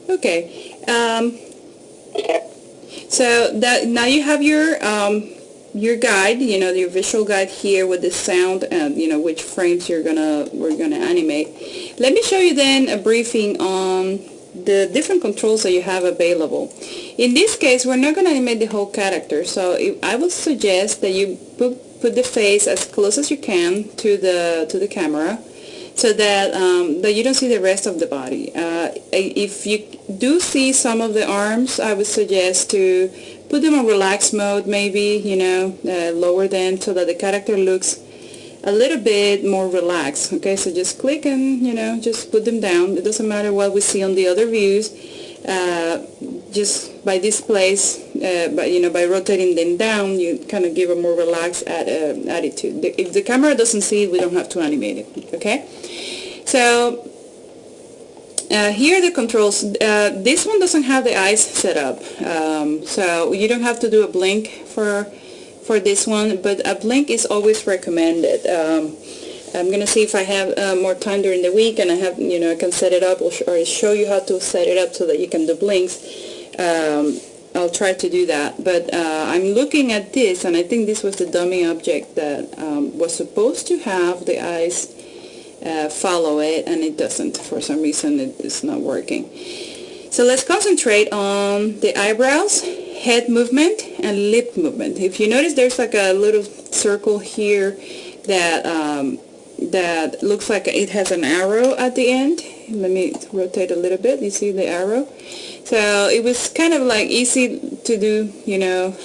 Okay. So that now you have your guide, your visual guide here with the sound and which frames we're gonna animate. Let me show you then a briefing on the different controls that you have available. In this case, we're not going to animate the whole character, so I would suggest that you put the face as close as you can to the camera, so that that you don't see the rest of the body. If you do see some of the arms, I would suggest to put them on relax mode, maybe lower them so that the character looks a little bit more relaxed. Okay, so just click and just put them down. It doesn't matter what we see on the other views. Just by this place, by rotating them down, you kind of give a more relaxed attitude. If the camera doesn't see it, we don't have to animate it. Okay, so here are the controls. This one doesn't have the eyes set up, so you don't have to do a blink for this one, but a blink is always recommended. I'm gonna see if I have more time during the week, and I have I can set it up or show you how to set it up so that you can do blinks. I'll try to do that, but I'm looking at this, and I think this was the dummy object that was supposed to have the eyes follow it, and it doesn't. For some reason it's not working. So let's concentrate on the eyebrows, head movement, and lip movement. If you notice, there's like a little circle here that that looks like it has an arrow at the end. Let me rotate a little bit. You see the arrow? So it was kind of like easy to do,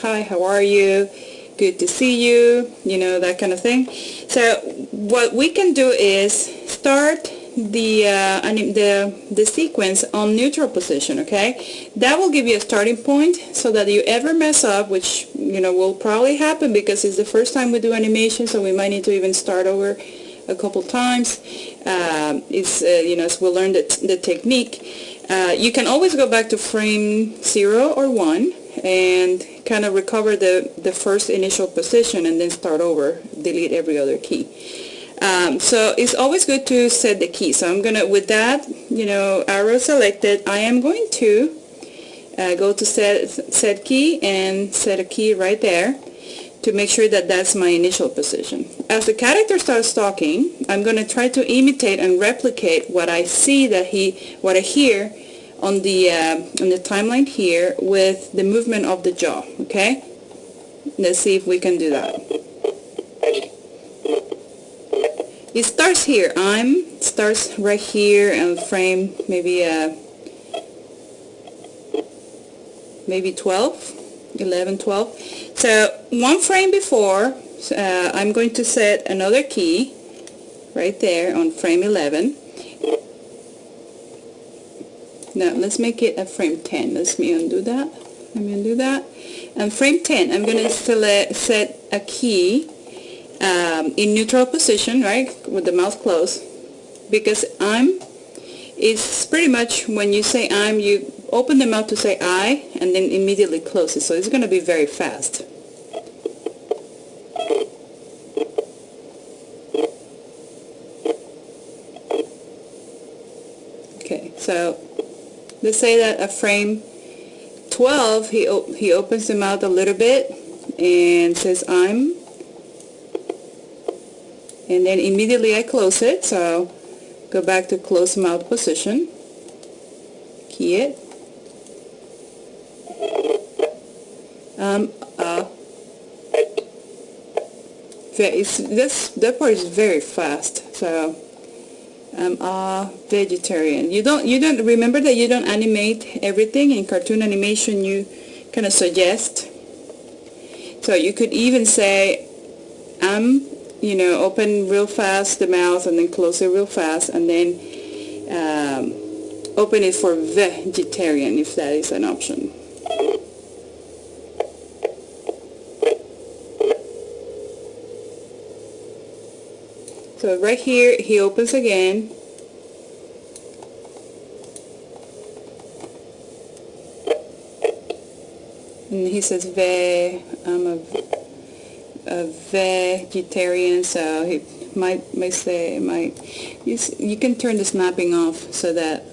hi, how are you? Good to see you, that kind of thing. So what we can do is start the sequence on neutral position, okay? That will give you a starting point, so that you ever mess up, which will probably happen because it's the first time we do animation, so we might need to even start over a couple times. As we'll learn the technique. You can always go back to frame 0 or 1 and kind of recover the first initial position and then start over, delete every other key. So it's always good to set the key. So I'm gonna, with that arrow selected, I am going to go to set key and set a key right there to make sure that that's my initial position. As the character starts talking, I'm going to try to imitate and replicate what I see what I hear on the timeline here with the movement of the jaw. Okay, let's see if we can do that. It starts here. Starts right here and frame maybe 11, 12. So one frame before, I'm going to set another key right there on frame 11. Now let's make it a frame 10. Let me undo that. And frame 10, I'm going to set a key in neutral position, right, with the mouth closed, because it's pretty much when you say you open the mouth to say I, and then immediately close it, so it's going to be very fast. Okay, so let's say that at frame 12 he opens the mouth a little bit and says I'm, and then immediately I close it, so go back to closed mouth position, key it. That part is very fast. So vegetarian. You don't remember that you don't animate everything in cartoon animation. You kind of suggest. So you could even say open real fast the mouth and then close it real fast, and then open it for vegetarian if that is an option. So right here he opens again. And he says I'm a vegetarian, so he might say you can turn the snapping off so that